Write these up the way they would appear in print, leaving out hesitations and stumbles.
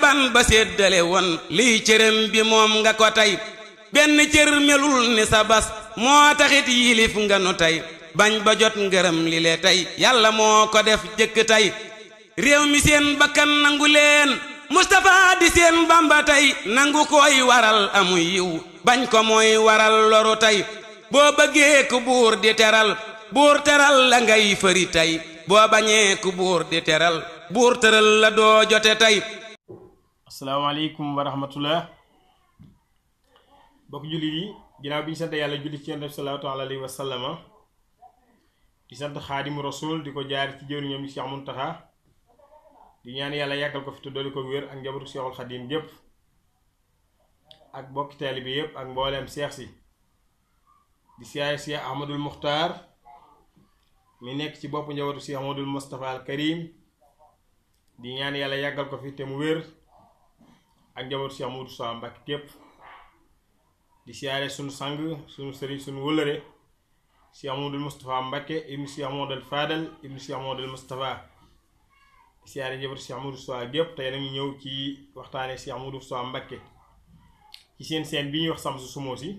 ban ba séddale woon liy cërëm bi moom nga ko tey benn cër melul ni sa bas moo taxit yilif nga nu tey bañ ba jot ngërëm li le tey yàlla moo ko def jëkk tey réew mi seen bakkan nangu leen Mustapha di seen Bamba tey nangu koy waral amuy yiw bañ ko mooy waral loru tey boo bëggee ku buur di teral buur teral la ngay fëri tey boo bañee ku buur di teral buur tëral la doo jote tey. asalaamaaleykum wa rahmatullah bokk jullit yi ginnaaw bi ñu sant yàlla julli ci Yonent bi sallallahu alayhi wa sallama di sant xaadimu rasul di ko jaar ci jëwriñam Cheikh Muntaxa di ñaan yàlla yàggal ko fi te dolli ko wér ak njabootu Cheikhul Xadim gépp ak bokki taalibe bi yëpp ak mbooleem seex si di siyaare Cheikh Ahmadul Muxtaar mi nekk ci bopp njabootu Cheikh Ahmadul Mustafa al Karim di ñaan yàlla yàggal ko fi te mu wér ak njabootu Cheikh Modou Sow Mbacke képp di siyaare sunu sang sunu sëriñ sunu wëllëre Cheikh Modou Moustapha Mbacke ibnu Cheikh Modou Fadal ibnu Cheikh Modou Moustapha di siyaare njabootu Cheikh Modou Sow gépp tey nag ñu ñëw ci waxtaane Cheikh Modou Sow Mbacke ci seen bi ñuy wax Samsu Sumosi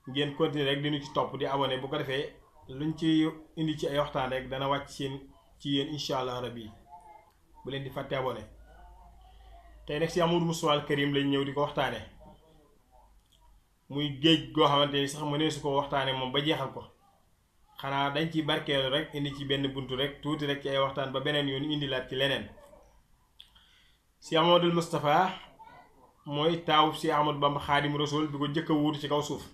ngeen continuer rek dinu ci topp di abonné bu ko defee luñ ci indi ci ay waxtaan rek dana wàcc ci yéen incha allah rabbi bu leen di fàtte abonné tey nag Cheikh Modou Moustapha al Karim lañ ñëw di ko waxtaane muy géej goo xamante ni sax mënee su ko waxtaane moom ba jeexal ko xanaa dañ ci barkeelu rek indi ci benn buntu rek tuuti rek ci ay waxtaan ba beneen yoon indilaat ci leneen. Cheikh Modou Moustapha mooy taawu Cheikh Ahmadou Bamba Xaadimu Rasuul bi ko jëkk a wuutu ci kaw suuf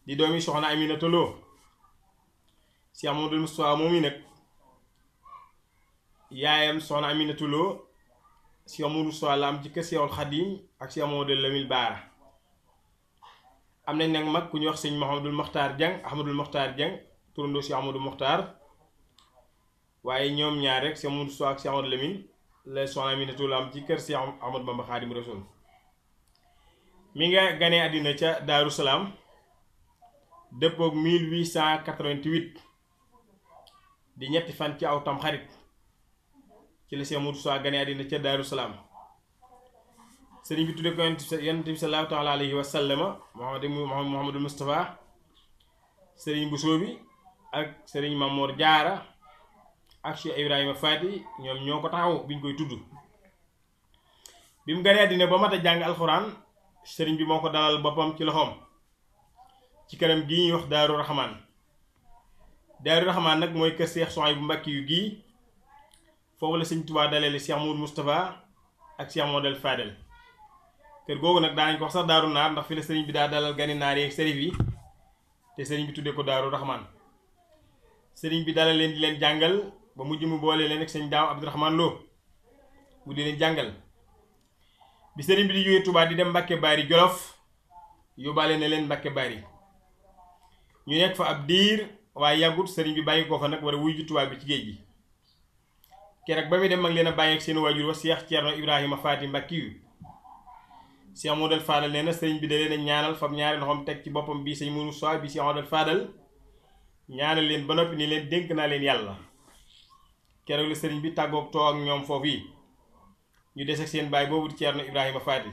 di doomi soxna Aminata Lo. Cheikh Modou Moustapha moom yi nag yaayam soxna Aminata Lo Cheikh Modou Moustapha la am ci kër Cheikhul Xadim ak Cheikh Modou Lamine Baara am nañ nag mag ku ñuy wax sëñ Mouhamadul Mokhtar Dieng Ahmadul Mokhtar Dieng turandoo Cheikh Amadou Mokhtar waaye ñoom ñaar rek Cheikh Modou Moustapha ak Cheikh Modou Lamine la soxna Aminata Lo am ci kër Cheikh Ahmadou Bamba Xaadimu Rasuul mi nga ganee àddina ca Daaru Salaam dëppook 1888 di ñetti fan ci aw tam xarit ci la Cheikh Modou Moustapha gane àddina ca Daaru Salaam sëriñ bi tudde ko Yonent bi sallallahu taala alayhi wa sallama Mouhamadou Moustapha sëriñ Bousso bi ak sëriñ Mamoor Jaara ak Cheikh Ibrahima Fati ñoom ñoo ko taxaw biñ koy tudd bi mu gane àddina ba mat a jàng alxuraan sëriñ bi moo ko dalal boppam ci loxoom ci kanam gii ñuy wax Daaru Rahman Daaru Rahman nag mooy kër Cheikh Souhaïbou Mbacké yu gii foofu la sëñ Tuubaa daleele Cheikh Modou Moustapha ak Cheikh Modou Fadel kër googu nag daanañ ko wax sax Daaru Naar ndax fi la sëriñ bi daa dalal gani naar yeeg sërif yi te sëriñ bi tuddee ko Daaru Rahman sëriñ bi dalal leen di leen jàngal ba mujj mu boole leen ak sëñ Daam Abdourahman Lo mu di leen jàngal bi sëriñ bi di jógee Tuubaa di dem Mbàkke Baari Jolof yóbbaale na leen Mbàkke Baari ñu nekk fa ab diir waaye yàggut sëriñ bi bàyyi ko fa nag war a wuy ji tubaab bi ci géej gi keroog ba muy dem mag leen a bàyyi ak seen waajur wa Cheikh Thierno Ibrahima Faati Mbàkke yu Cheikh Modou Fadal nee na sëriñ bi da leen a ñaanal fam ñaari loxoom teg ci boppam bii sëñ Modou Moustapha bi Cheikh Modou Fadal ñaanal leen ba noppi ni leen dénk naa leen yàlla keroog la sëriñ bi tàggoog too ak ñoom foofu yi ñu des ak seen baay boobu di Thierno Ibrahima Faati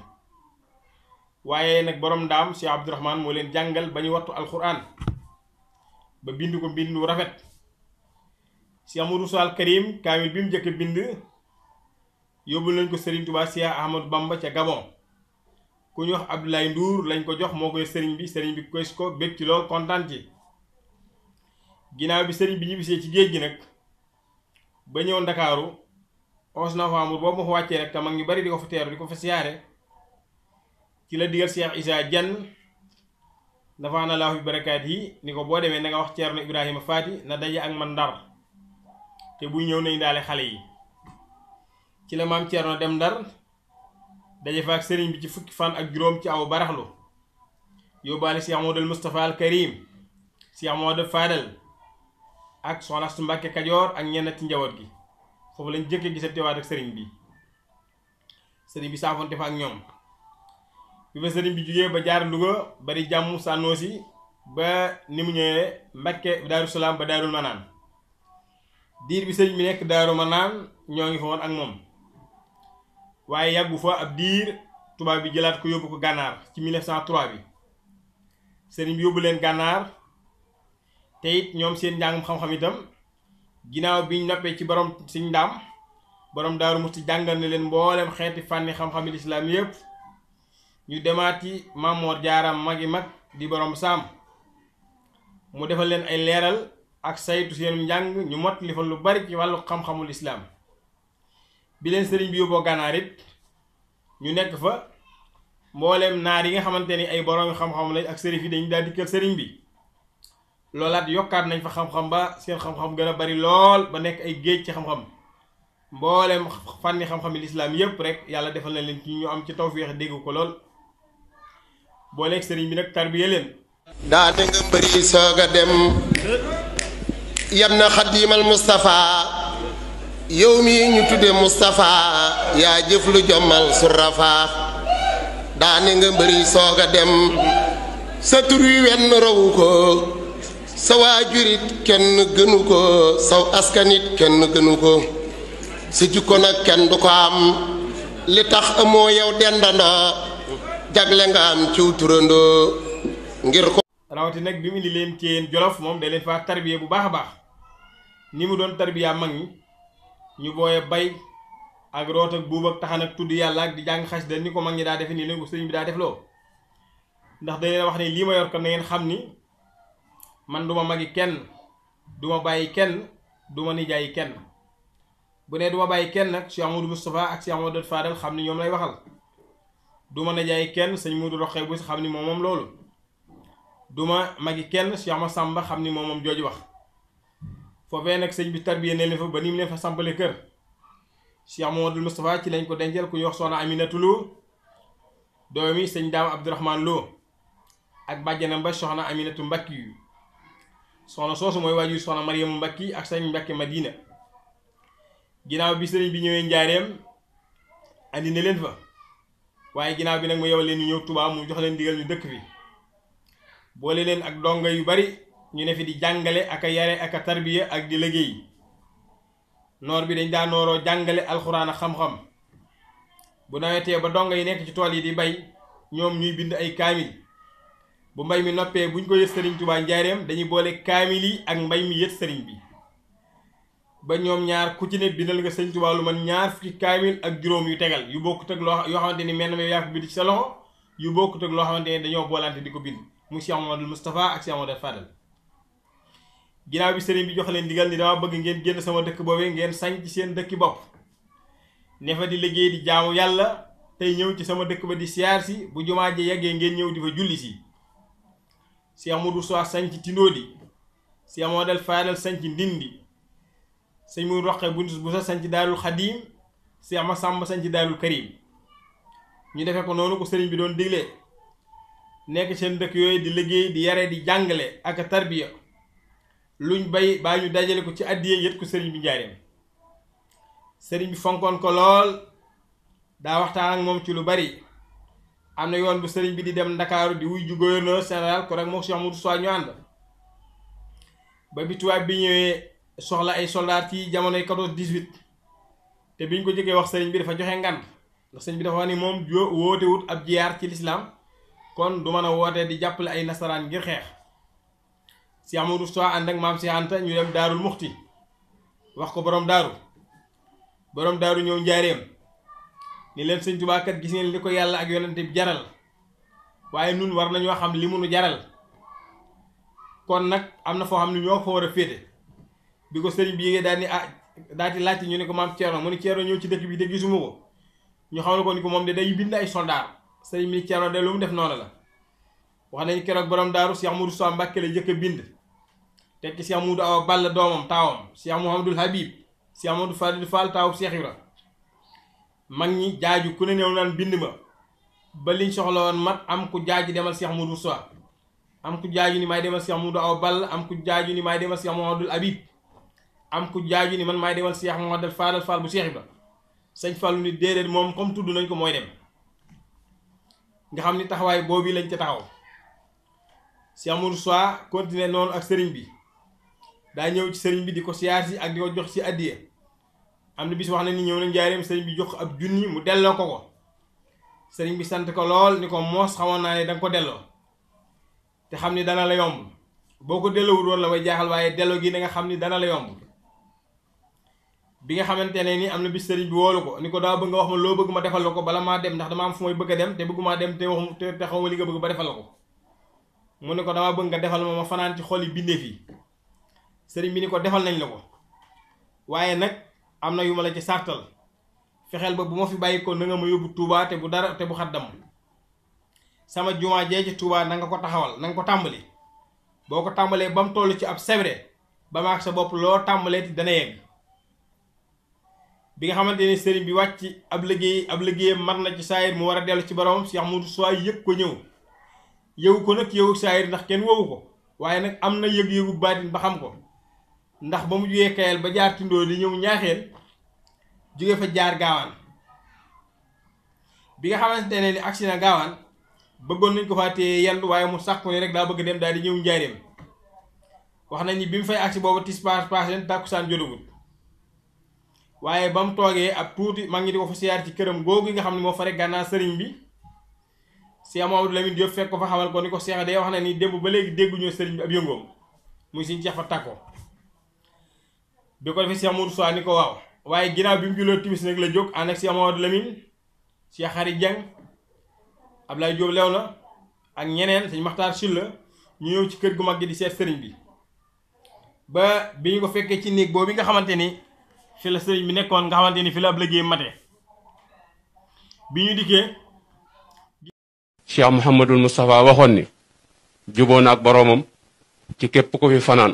waaye nag borom ndaam Cheikh Abdourahman moo leen jàngal ba ñu wattu alxuraan ba bind ko mbindu rafet Cheikh Modou Moustapha al Karim kaamil bi mu njëkk bind yóbbul nañ ko Serigne Touba Cheikh Ahmadou Bamba ca Gabon ku ñu wax Abdoulaye Ndour lañ ko jox moo koy sëriñ bi koy ko bég ci lool kontaan ci ginnaaw bi sëriñ bi ñibbisee ci géej gi nag ba ñëw Ndakaaru 11 novembre boobu ma fa wàccee rek te mag ñu bari di ko fa teeru di ko fa siyaare ci la digal Cheikh Issa Diagne nafaana laahu bi barakaat yi ni ko boo demee na nga wax Thierno Ibrahima Faati na daje ak man Ndar te buy ñëw nañ daale xale yi ci la maam Thierno dem Ndar daje fa ak sëriñ bi ci fukki fan ak juróom ci aw baraxlu yóbbaale Cheikh Modou Moustapha al Karim Cheikh Modou Fadal ak soxna Astu Mbàkke Kajoor ak ñenn ci njaboot gi foofu lañ jëkkee gisantewaat ak sëriñ bi saafonte fa ak ñoom bi fa sëriñ bi jugee ba jaar Louga bari jàmm Sànnoosi ba ni mu ñëwee Mbàkke Daaru Salaam ba Daarul Manaan diir bi sëriñ bi nekk Daaru Manaan ñoo ngi fa woon ak moom waaye yàggu fa ab diir tubaab bi jëlaat ko yóbbu ko gànnaar ci 1903 bi sëriñ bi yóbbu leen gànnaar te it ñoom seen njàngum xam-xam itam ginnaaw biñ noppee ci borom Sëriñ Ndaam borom Daaru Musti jàngal na leen mboolem xeeti fànni xam-xami lislaam yépp ñu demaati Maamoor Jaara magi mag di borom saam mu defal leen ay leeral ak saytu seen njàng ñu mot li fa lu bari ci wàllu xam-xamul islaam bi leen sëriñ bi yóbboo gànnaar it ñu nekk fa mbooleem naar yi nga xamante ni ay borom xam-xam lañ ak sërif yi dañu daal dikkal sëriñ bi loolaat yokkaat nañ fa xam-xam ba seen xam-xam gën a bari lool ba nekk ay géej ci xam-xam mbooleem fànni xam-xami lislaam yépp rek yàlla defal na leen ci ñu am ci tawfeex dégg ko lool boo nekk sëriñ bi nag tarbiya leen daane nga mbëri soog a dem yam na xadiimal Moustapha yow mi ñu tudde Moustapha yaa jëf lu jommal su rafaa daane nga mbëri soog a dem sa tur wi wenn rawu ko sa waajurit kenn gënu ko saw askanit kenn gënu ko sa jikko nag kenn du ko am li tax amoo yow dendana jagle nga am ciw turandoo ngir ko rawati nag bi mu indi leen Ceyeen Jolof moom day leen fa tarbiya bu baax a baax ni mu doon tarbiya mag ñi ñu booye bay ak root ak buub ak taxan ak tudd yàlla ak di jàng xasida ni ko mag ñi daa defe nii leen ko sëriñ bi daa def loo ndax dañ leen wax ne lii ma yor ko na ngeen xam ni man duma magi kenn duma bàyyi kenn duma nijaayi kenn bu ne duma bàyyi kenn nag Cheikh Amadou Moustapha ak Cheikh Amadou Fadal xam ni ñoom lay waxal duma nijaayi kenn sëñ Modou Roxee bu xam ni moom loolu duma magi kenn Cheikh Massamba xam ni moom jooju wax foofee nag sëñ bi tarbiya ne leen fa ba ni mu leen fa sampale kër Cheikh Amadou Moustapha ci lañ ko dencal ku ñuy wax soxna Aminatu Lo doomi sëñ Daam Abdourahmane Lo ak bàjjanam ba soxna Aminatu Mbakki yu soxna soosu mooy waajur soxna Mariamu Mbakki ak sëñ Mbakki Madina ginnaaw bi sëriñ bi ñëwee njaareem andi ne leen fa waaye ginnaaw bi nag mu yow leen ñu ñëw Tuubaa mu jox leen digal ñu dëkk fi boole leen ak donga yu bari ñu ne fi di jàngale ak a yare ak a tarbiya ak di liggéey noor bi dañ daa nooroo jàngale alxuraan ak xam-xam bu nawetee ba donga yi nekk ci tool yi di bay ñoom ñuy bind ay kaamil bu mbay mi noppee buñ ko yët sëriñ Tuubaa njaareem dañuy boole kaamil yi ak mbay mi yët sëriñ bi ba ñoom ñaar ku ci ne bindal nga sëriñ Tuubaa lu man ñaar fukki kaamil ak juróom yu tegal yu bokkut ak yoo xamante ni mel na yaa ko bind ci sa loxo yu bokkut ak loo xamante ni dañoo boolante di ko bind mu Cheikh Amadou Moustapha ak Cheikh Amadou Fadal ginnaaw bi sëriñ bi jox leen digal ni dama bëgg ngeen génn sama dëkk boobee ngeen sañ ci seen dëkki bopp ne fa di liggéey di jaamu yàlla tey ñëw ci sama dëkk ba di siyaar si bu jumaa ji yeggee ngeen ñëw di fa julli si Cheikh Amadou Sow sañ ci Tindóodi Cheikh Amadou Fadal sañ ci Ndindi sëñ mu roqe bu sa sañ ci Daarul Xadiim Cheikh Massamba sañ ci Daarul Karim ñu defee ko noonu ko sëriñ bi doon diglee nekk seen dëkk yooyu di liggéey di yare di jàngale ak tarbiya luñ bay baa ñu dajale ko ci àddiyee yët ko sëriñ bi njaareem sëriñ bi fonkoon ko lool daa waxtaan ak moom ci lu bari am na yoon bu sëriñ bi di dem Ndakaaru di wuy ju gouverneur général ko rek moo Cheikh Amadou Sow ñu ànd ba bi tubaab bi ñëwee soxla ay soldaar ci jamonoy 14-18 te biñ ko jëkkee wax sëriñ bi dafa joxe ngant ndax sëriñ bi dafa wax ni moom wootewut ab jiyaar ci lislaam kon du mën a woote di jàppale ay nasaraan ngir xeex Cheikh Amadou Sow ànd ak maam Cheikh Anta ñu dem Daarul Muxti wax ko borom daaru ñëw njaareem ni leen sëñ Tuubaa kat gis ngeen li ko yàlla ak yonente bi jaral waaye nun war nañoo xam li munu jaral kon nag am na foo xam ne ñoo fa war a féete bi ko sëriñ bi yégee daal di laajte ñu ne ko maam Thierno mu ni Thierno ñëw ci dëkk bi te gisuma ko ñu xamal ko ni ko moom de day bind ay soldaar sëriñ bi ni Thierno de lu mu def noonu la wax nañu keroog borom daaru Cheikh Moudou Sow Mbàkke la jëkk a bind tekki Cheikh Moudou Awa Balla doomam taawam Cheikh Mouhamadoul Habib Cheikh Amadou Fadil Fall taawu Cheikh Ibra mag ñi jaaju ku ne ñëw naan bind ma ba liñ soxla woon mat am ku jaaju demal Cheikh Moudou Sow am ku jaaju ni may demal Cheikh Moudou Awa Balla am ku jaaju ni may demal Cheikh Mouhamadoul Habib am ku jaaju ni man maay demal Cheikh Mouhamadou Fadal Fall bu Cheikh Ibra sëñ Fallu ni déedéet moom comme tudd nañ ko mooy dem nga xam ni taxawaay boobu lañ ca taxaw. Cheikh Amadou Sow continué noonu ak sëriñ bi daa ñëw ci sëriñ bi di ko siyaar si ak di ko jox si addiya am na bis wax na ni ñëw na njaareem sëriñ bi jox ab junni mu delloo ko sëriñ bi sant ko lool ni ko moos xamoon naa ne danga ko delloo te xam ni dana la yomb boo ko delloowul woon la may jaaxal waaye delloo gi da nga xam ni dana la yomb. bi nga xamante ne ni am na bis sëriñ bi woolu ko ni ko daa bëgg nga wax ma loo bëgg ma defal la ko bala maa dem ndax dama am fu may bëgg a dem te bëggumaa dem te xaw ma li nga bëgg ba defal la ko. mu ne ko dama bëgg nga defal ma fanaan ci xol yi bindeef yi sëriñ bi ni ko defal nañ la ko waaye nag am na yu ma la ci sartal fexeel ba bu ma fi bàyyi ko na nga ma yóbbu Touba te bu dara te bu xaddam sama jumaa jee ci Touba na nga ko taxawal na nga ko tàmbali boo ko tàmbalee ba mu toll ci ab sebre ba maag sa bopp loo tàmbalee ti dana yegg. bi nga xamante ni sëriñ bi wàcc ab liggéeyam mat na ci saayir mu war a dellu ci borom Cheikh Modou Sow yëg ko ñëw yëgu ko nag yëgu saayir ndax kenn wowu ko waaye nag am na yëg-yëgu baatin ba xam ko ndax ba mu jugee Kayel ba jaar Tindoo di ñëw Ñaaxeen jóge fa jaar Gaawaan bi nga xamante ne ni agsi na Gaawaan bëggoon nañ ko faa téye yenn waaye mu sàkku ni rek daa bëgg dem daal di ñëw njaareem wax nañ ni bi mu fay agsi boobu tis paas leen tàkkusaan jotagut waaye ba mu toogee ab tuuti mag ñi di ko fa siyaar ci këram googu nga xam ne moo fa rek gànnaaw sëriñ bi Cheikh Mamadou Lamine Diop fekk ko fa xamal ko ni ko Cheikh day wax na ni démb ba léegi dégguñoo sëriñ bi ab yëngoom muy suñu Cheikh fa tàkko bi ko defee Cheikh Modou Sow ni ko waaw waaye ginnaaw bi mu julloo timis nag la jóg ànd ak Cheikh Mamadou Lamine Cheikh Xarit Dieng Ablaye Diop lew na ak ñeneen sëñ Maxtaar Sylla ñu ñëw ci kër gu mag gi di seet sëriñ bi ba bi ñu ko fekkee ci néeg boobu nga xamante ni fi la sëriñ bi nekkoon nga xamante ni fi la ab liggéey mate bi ñu dikkee Cheikh Mouhamadul Moustapha waxoon ni juboo na ak boroomam ci képp ko fi fanaan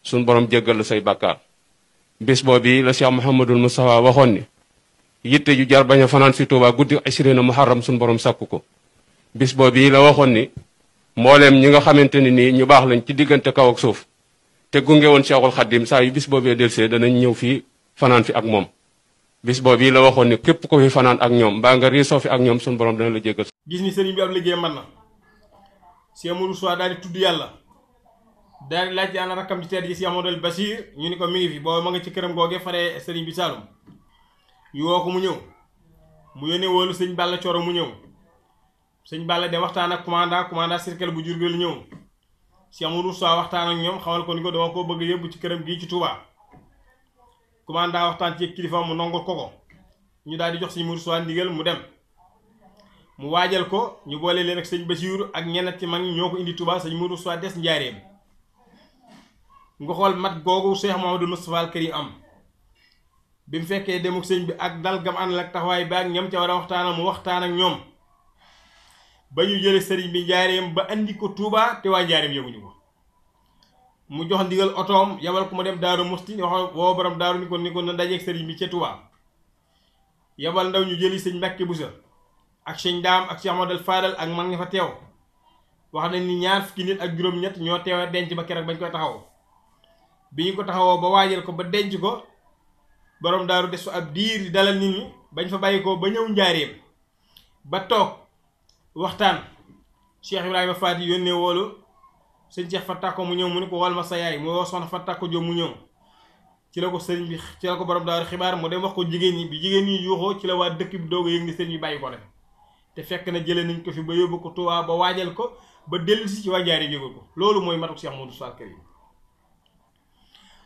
suñ borom jéggal la say bàkkaar bis boobu la Cheikh Mouhamadul Moustapha waxoon ni yitte ju jar bañ a fanaan fi Tuubaa guddi ashrina muharram suñ borom sàkku ko bis boobu la waxoon ni mbooleem ñi nga xamante ni nii ñu baax lañ ci diggante kaw ak suuf te gunge woon Cheikhul Khadim saa yu bis boobee delsee danañ ñëw fii fanaan fi ak moom bis boobu la waxoon ni képp ko fi fanaan ak ñoom mbaa nga riisoo fi ak ñoom suñu borom dana la jéggal. gis ni sëriñ bi ab liggéey mën na Cheikh Modou Sow daal di tudd yàlla daal di laajte ana rakkam ci teet gi Cheikh Modou Bachir ñu ni ko mi ngi fi boobu ma nga ci këram googee faree sëriñ bi Saloum ñu woo ko mu ñëw mu yónnee woolu sëñ Balla Coro mu ñëw sëñ Balla dem waxtaan ak commandant cercle bu Diourbel ñëw Cheikh Modou Sow waxtaan ak ñoom xamal ko ni ko dama koo bëgg yóbbu ci këram gii ci Touba commandant waxtaan ci kilifa mu nongul ko ñu daal di jox sëñ Modou Sow ndigal mu dem mu waajal ko ñu boole leen ak sëñ Basiiru ak ñenn ci mag ñi ñoo ko indi Touba sëñ Modou Sow des njaareem nga xool mat googu Cheikh Mouhamadou Moustapha al Karim am bi mu fekkee dem ak sëñ bi ak dal gam ànd ak taxawaay ba ak ñoom ca war a waxtaanal mu waxtaan ak ñoom ba ñu jële sëriñ bi njaareem ba andi ko Touba te waa njaareem yëguñu ko mu jox ndigal otoom yabal ko mu dem Daaru Musti wax woo borom daaru ni ko na dajeeg sëriñ bi ca Touba yabal ndaw ñu jëli sëñ Mbàkke Buso ak sëñ Daam ak Cheikh Amadou Fadal ak mag nga fa teew wax nañ ni ñaar fukki nit ak juróom-ñett ñoo teew denc ba keroog bañ koy taxaw bi ñu ko taxawoo ba waajal ko ba denc ko borom daaru des fa ab diir di dalal nit ñi bañ fa bàyyi ko ba ñëw njaareem ba toog waxtaan Cheikh Ibrahima Faty yónnee woolu sëñ Cheikh Fatakko mu ñëw mu ne ko wol ma sa yaay mu woo soxna Fatakko Jóob mu ñëw ci la ko sëriñ bi ci la ko borom daaru xibaar mu dem wax ko jigéen ñi bi jigéen ñi yuuxoo ci la waa dëkk bi doog a yëg ni sëriñ bi bàyyi ko def te fekk na jëlee nañ ko fi ba yóbbu ko Tuubaa ba waajal ko ba dellu si ci waa njaareem yëgal ko loolu mooy matuk Cheikh Modou Sow al Karim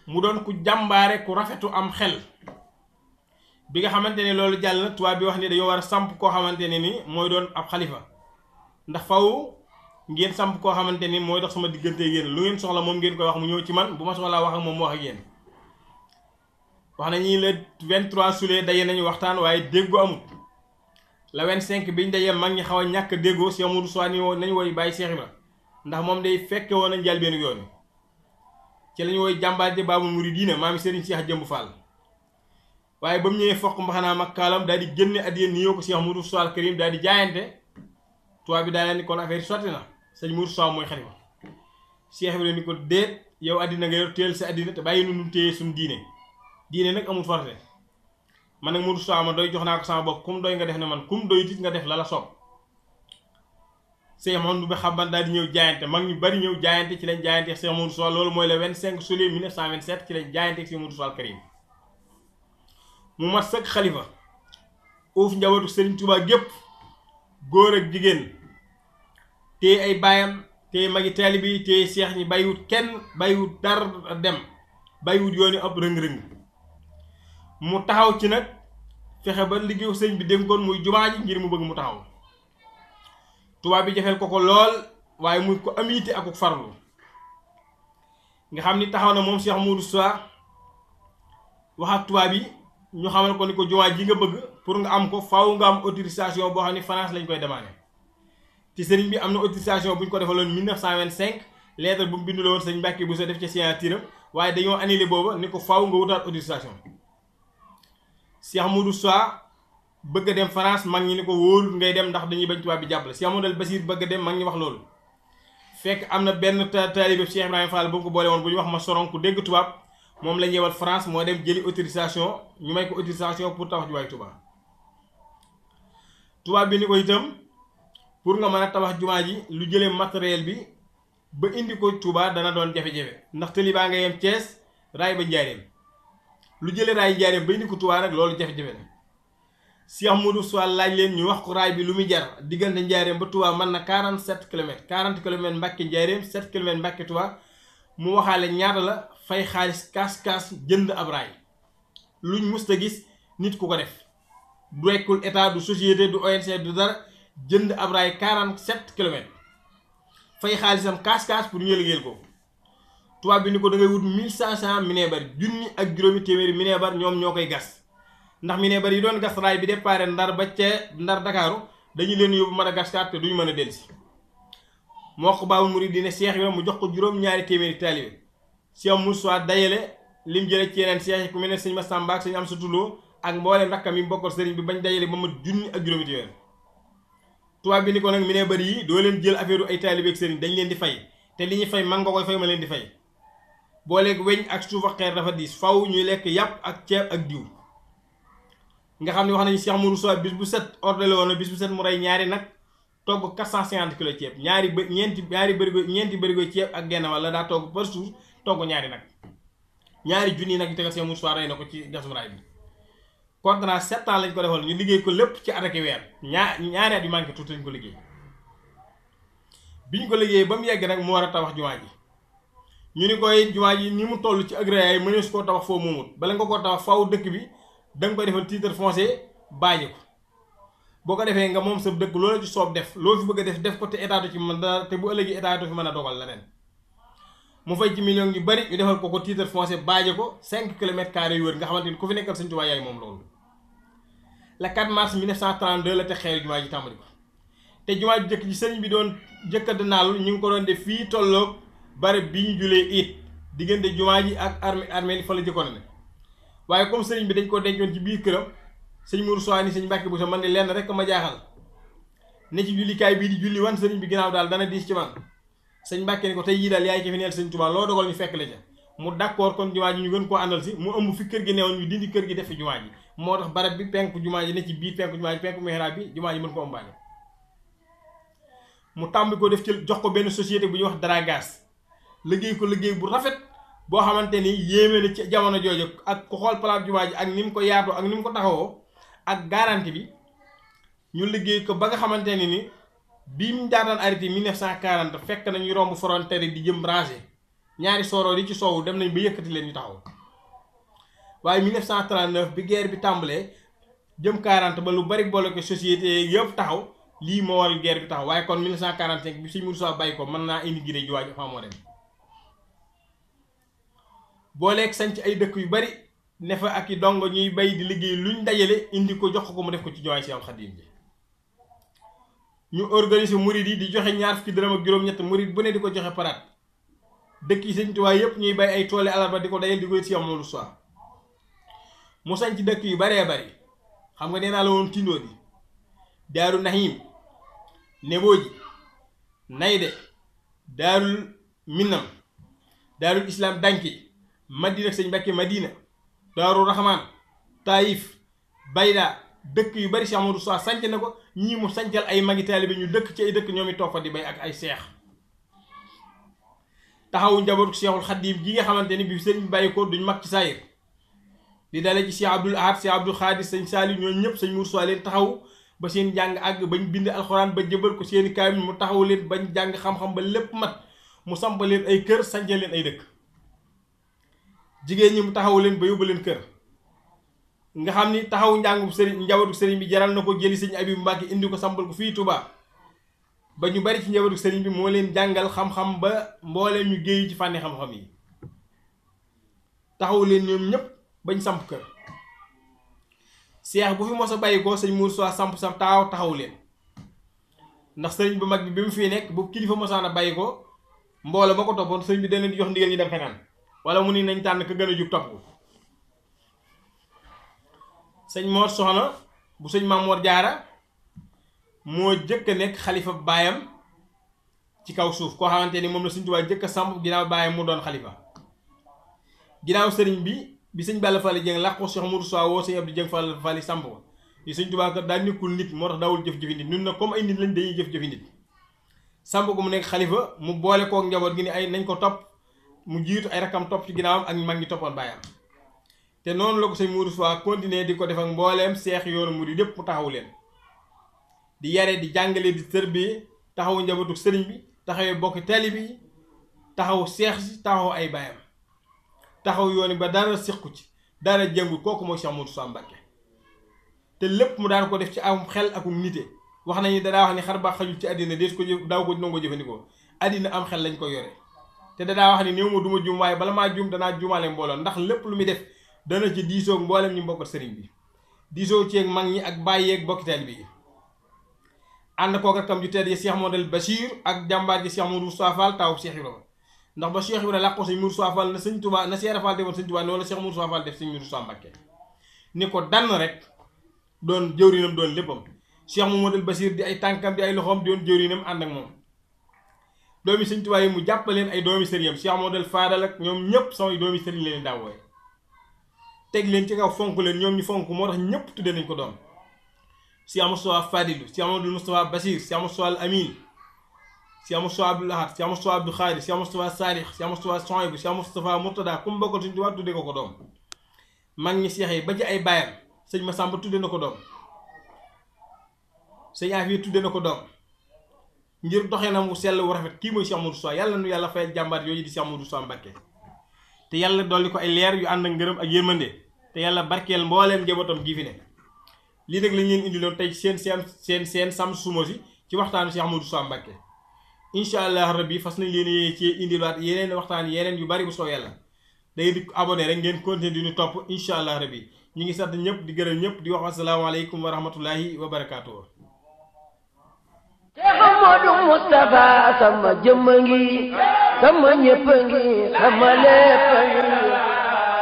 mu doon ku jàmbaare ku rafetu am xel bi nga xamante ne loolu jàll na tubaab bi wax ni dañoo war a samp koo xamante ne ni mooy doon ab xalifa ndax faw ngeen samp koo xamante ni mooy dox sama diggante yéen lu ngeen soxla moom ngeen koy wax mu ñëw ci man bu ma soxlaa wax ak moom mu wax ak yéen wax nañu le 23 juillet daje nañu waxtaan waaye déggoo amut le 25 biñ dajee mag ñi xaw a ñàkk déggoo Cheikh Modou Sow ni nañu woy bàyyi Cheikh Ibra ndax moom day fekke woon a njël benn yoon ci lañu woy jàmbaar ji Baabul Muridiina maami Serigne Cheikh Jëmb Fall waaye ba mu ñëwee fokk mbaxanaam ak kaalam daal di génne addiya ni yow ko Cheikh Modou Sow al Karim daal di jaayante tubaab bi daal ni kon affaire yi sotti na sëñ Modou Sow mooy xalifa Cheikh Ibra ni ko déet yow àddina nga yor téel sa àddina te bàyyi nu téye suñu diine nag amul forcé man nag Modou Sow ma doy jox naa ko sama bopp kum doy nga def ne man kum doy it nga def la la soob Cheikh Mouhamadou bi xaban daal di ñëw jaayante mag ñu bari ñëw jaayante ci lañ jaayante Cheikh Modou Sow loolu mooy le 25 juillet 1927 ci lañ jaayante Cheikh Modou Sow al Karim mu mat sëkk xalifa uuf njabootu Serigne Touba gépp góor ak jigéen te ay baayam te magi taalibe bi te seex ñi bàyyiwut kenn bàyyiwut dara dem bàyyiwut yooni ab rëng-rëng mu taxaw ci nag fexe ba liggéeyu sëñ bi dénkoon muy jumaa ji ngir mu bëgg mu taxaw tubaab bi jafeel ko lool waaye muy ko am yitte ak farlu nga xam ni taxaw na moom Cheikh Modou Sow wax ak tubaab yi ñu xamal ko ni ko jumaa ji nga bëgg pour nga am ko faaw nga am autorisation boo xam ni France lañ koy demandé ci sëriñ bi am na autorisation bu ñu ko defaloon 1925 lettre bu mu bindu la woon sëñ Mbàkke bu sa def ca signature waaye dañoo annulé booba ni ko faaw nga wutaat autorisation Cheikh Modou Sow bëgg a dem France mag ñi ni ko wóorul ngay dem ndax dañuy bañ tubaab bi jàppale Cheikh Modou Basir bëgg a dem mag ñi wax loolu fekk am na benn taalibe Cheikh Ibrahima Fall bu mu ko boole woon bu ñu wax ma soron ku dégg tubaab moom la ñëwal France moo dem jëli autorisation ñu may ko autorisation pour tabax jumaay tubaab bi ni ko itam pour nga mën a tabax jumaa ji lu jëlee matériel bi ba indi ko Touba dana doon jafe-jafe ndax tëli baa nga yem Thiès raay ba Njaaréem lu jëlee raay Njaaréem ba indi ko Touba rek loolu jafe-jafe la Cheikh Modou Sow laaj leen ñu wax ko raay bi lu muy jar diggante Njaaréem ba Touba mën na 47 kilomètres 40 kilomètres Mbàkke Njaaréem 7 kilomètres Mbàkke Touba mu waxaale ñaata la fay xaalis kaas jënd ab raay luñ musta gis nit ku ko def du rekkul état du société du ONC du dara jënd ab raay 47 kilomètres fay xaalisam kaas pour ñu liggéeyal ko tubaab bi ni ko da ngay wut 1500 minebar junni ak juróomi téeméeri minebar ñoom ñoo koy gas ndax minebar yi doon gas raay bi déparé Ndar ba ca Ndar Dakaaru dañu leen yóbbu Madagascar te duñu mën a dellusi moo ko Baabul Muridiina Cheikh Ibrahima mu jox ko juróom-ñaari téeméeri taalibe Cheikh Moussa dajale lim jële ci yeneen seex yi ku mel ne sëñ Massamba ak sëñ Amsa Tullo ak mbooleem rakkam yi bokkal sëriñ bi bañ dajale ba ma junni ak juróomi téeméer tubaab bi ni ko nag mi ne bëri yi doo leen jël affaire ay taalibe ak sëriñ dañ leen di fay te li ñuy fay man nga koy fay ma leen di fay booleeg weñ ak suuf ak xeer dafa diis faw ñuy lekk yàpp ak ceeb ak diw nga xam ne wax nañu Cheikh Modou Sow bis bu set ordre woon na bis bu set mu rey ñaari nag togg 450 kilos ceeb ñeenti bërigo ceeb ak genn wala daa togg par jour togg ñaari nag ñaari junni nag yi tegal Cheikh Modou Sow rey na ko ci gasum raay bi contrat 7 ans lañ ko defal ñu liggéey ko lépp ci ataki weer ñaari at yu manqué tuuti lañ ko liggéey bi ñu ko liggéey ba mu yegg nag mu war a tabax jumaa ji ñu ni koy jumaa ji ni mu toll ci agréé mënees su koo tabax foo moomut bala nga koo tabax faw dëkk bi danga koy defal titre foncier bàyyi ko boo ko defee nga moom sa dëkk loolu ci soob def loo fi bëgg a def ko te état du ci mën dara te bu ëllëgee état du fi mën a dogal leneen mu fay ci millions yu bari ñu defal ko titre foncier bàyyi ko 5 kilomètres carrés yu wër nga xamante ni ku fi nekkal Sëñ Tuubaa yaay moom loolu le 4 mars 1932 la te xeeru jumaa ji tàmbali ko te jumaa ji jëkk ji sëriñ bi doon jëkkante naalu ñu ngi ko doon def fii tolloog barab bi ñu julee it diggante jumaa ji ak armée fa la jëkkoon ne waaye comme sëriñ bi dañ ko dencoon ci biir këram sëñ Mourou Sow ni sëñ Mbàkke bu sa man ni lenn rek ma jaaxal ne ci jullikaay bii di julli wan sëriñ bi ginnaaw daal dana diis ci man sëñ Mbàkke ni ko tey jii daal yaay ci fi neel sëñ Tuubaa loo dogal ñu fekk la ca mu d'accord kon jumaa ji ñu gën koo àndal si mu ëmb fi kër gi newoon ñu dindi kër gi def fi jumaa ji moo tax barab bi penku jumaa ji ne ci biir penku jumaa ji penku mihrab bi jumaa ji mën ko ëmbaale mu tàmbi ko def ci jox ko benn société bu ñuy wax Daragas liggéey ko liggéey bu rafet boo xamante ni yéeme na ci jamono jooju ak ku xool palaab jumaa ji ak ni mu ko yaatoo ak ni mu ko taxawoo ak garantie bi ñu liggéey ko ba nga xamante ni bi mu daataan arrêté 1940 fekk nañu romb frontière di jëm rangé ñaari sooroor yi ci soowu dem nañ ba yëkkati leen ñu taxaw waaye 1939 bi guerre bi tàmbalee jëm 40 ba lu bari bloqué société yëpp taxaw lii moo waral guerre bi taxaw waaye kon 1945 bi Sëñ Mourou Sow bàyyi ko mën naa immigré jumaa ji fa moo dem booleeg sanc ay dëkk yu bari ne fa ak i dongo ñuy bay di liggéey luñ dajale indi ko jox ko mu def ko ci jumaay Seexul Xadiim ji ñu organiser murid yi di joxe ñaar fukki dërëm ak juróom-ñett murid bu ne di ko joxe paraat dëkk yi Sëñ Tuubaa yëpp ñuy bay ay tooli alarba di ko dajal di ko Seex Modou Sow mu sanc dëkk yu baree bari xam nga nee naa la woon Tindoo di Daaru Nahim Nebooji Nayde Daarul Minam daarul islam danki madina sëñ Mbàkke madina daaru rahman taayif bayda dëkk yu bari Cheikh Amadou Moustapha sanc na ko ñii mu sancal ay magi taalibe ñu dëkk ci ay dëkk ñoom i toog fa di bay ak ay seex taxawu njabootu Cheikhul Khadim gi nga xamante ni bi sëriñ bi bàyyi ko duñ mag ci saayir di dale ci Cheikh Abdoul Ahad Cheikh Abdou Khadir sëñ Saliou ñooñu ñëpp sëñ Moustapha leen taxaw ba seen jàng àgg bañ bind alxuraan ba jëbal ko seeni kaamil mu taxaw leen bañ jàng xam-xam ba lépp mat mu samp leen ay kër sancal leen ay dëkk jigéen ñi mu taxaw leen ba yóbbu leen kër nga xam ni taxaw njàngu sëriñ njabootu sëriñ bi jaral na ko jëli sëñ Abibu Mbàkke indi ko sampal ko fii Touba ba ñu bari ci njabootu sëriñ bi moo leen jàngal xam-xam ba mbooleem ñu géeyu ci fànni xam-xam yi taxaw leen ñoom ñëpp bañ samp kër seex bu fi mos a bàyyi ko sëñ Moussa samp sa taxaw leen ndax sëriñ bu mag bi mu fii nekk bu kilifa mosaan a bàyyi ko mbooloo ma ko toppoon sëriñ bi dana di jox ndigal ñu dem feneen wala mu ni nañ tànn ka gën a jug topp ko sëñ Mor Soxna bu sëñ Maam Mor Jaara moo jëkk a nekk xalifa baayam ci kaw suuf koo xamante ni moom la sëñ Tuubaa jëkk a samp ginnaaw baayam mu doon xalifa ginnaaw sëriñ bi sëñ Balla Fally Dieng làqu Cheikh Moudou Sow woo sëñ Abdou Dieng Fally samp ko yi sëñ Tuubaa kat daa nekkul nit moo tax daawul jëf-jëfi nit ñun nag comme ay nit lañ dañuy jëf-jëfi nit samp ko mu nekk xalifa mu boole kook njaboot gi ni ay nañ ko topp mu jiitu ay rakam topp ci ginnaawam ak mag ñi toppoon baayam te noonu la ko sëñ Moudou Sow continuer di ko def ak mbooleem seex yoonu mu di lépp mu taxaw leen di yare di jàngale di tërbiye taxawu njabootu sëriñ bi taxawee bokki taalibe bi taxaw seex si taxaw ay baayam taxaw yooni ba dara siqu ci dara jëngu kooku mooy Cheikh Moudou Sow Mbacké te lépp mu daan ko def ci am xel akum nite wax nañu dadaa wax ni xar baax xajul ci àddina dees ko daaw ko nangoo jëfandikoo àddina am xel lañ ko yore te dadaa wax ni néew ma duma juum waaye bala maa juum danaa juumaale mbooloo ndax lépp lu muy def dana ci diisoog mboolem ñu mbokkat sëriñ bi diisoo ci ak mag ñi ak bàyyeeg bokki taalibe bi ànd kook rakam ju tedd yi Cheikh Modou Bachir ak jàmbaar ji Cheikh Modou Moustapha Fall taw Cheikh Ibrahima ndax ba Cheikh Ibrahima làqoo sëñ Modou Moustapha Fall na sëñ Touba na Cheikh Fall defoon sëñ Touba noonu la Cheikh Modou Moustapha Fall def sëñ Modou Moustapha Mbacké ni ko dann rek doon jëwrinam doon léppam Cheikh Modou Bachir di ay tànkam di ay loxoom doon jëwrinam ànd ak moom doomi sëñ Touba yi mu jàppaleen ay doomi sëriñam Cheikh Modou Fadal ak ñoom ñëpp samay doomi sëriñ leen daa wooye teg leen ci kaw fonk leen ñoom ñu fonk moo tax ñëpp tudde nañ ko doom Cheikh Moustapha Fadilou Cheikh Modou Moustapha Bachir Cheikh Moustapha Amin Cheikh Moustapha Abdoul Ahad Cheikh Moustapha Abdou Khadir Cheikh Moustapha Salih Cheikh Moustapha Souhaïbou Cheikh Moustapha Mourtada ku mu bokkal suñu tubaab tudde ko doom mag ñi seex yi ba ci ay baayam sëñ Massamba tudde na ko doom sëñ Afiya tudde na ko doom ngir doxee na mu sell wu rafet kii mooy Cheikh Moudou Sow yàlla nu yàlla fayal jàmbaar yooyu di Cheikh Moudou Sow Mbacké te yàlla dolli ko ay leer yu ànd ak ngërëm ak yërmande te yàlla barkeel mbooleem njabootam gii fi ne lii nag lañ leen indiloon tey seen Sam Soumosi ci waxtaanu Cheikh Moudou Sow Mbacké incha allah rabbi fas nañ leen yéene ci indilaat yeneen waxtaan yeneen yu bari bu soo yàlla day di abonné rek ngeen continuer di ñu topp incha allah rabbi ñu ngi sant ñëpp di gërëm ñëpp di wax asalaamaaleykum wa rahmatullahi wa barakaatuh. Cheikh Modou Moustapha sama jëmm ngi sama ñëpp ngi sama lépp ngi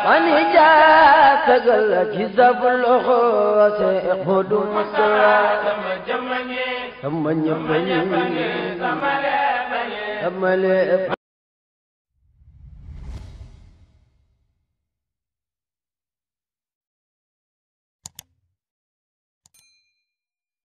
mani jaa sagal ci sab loxo Cheikh Modou Moustapha sama jëmm ngi sama ñëpp ngi sama lépp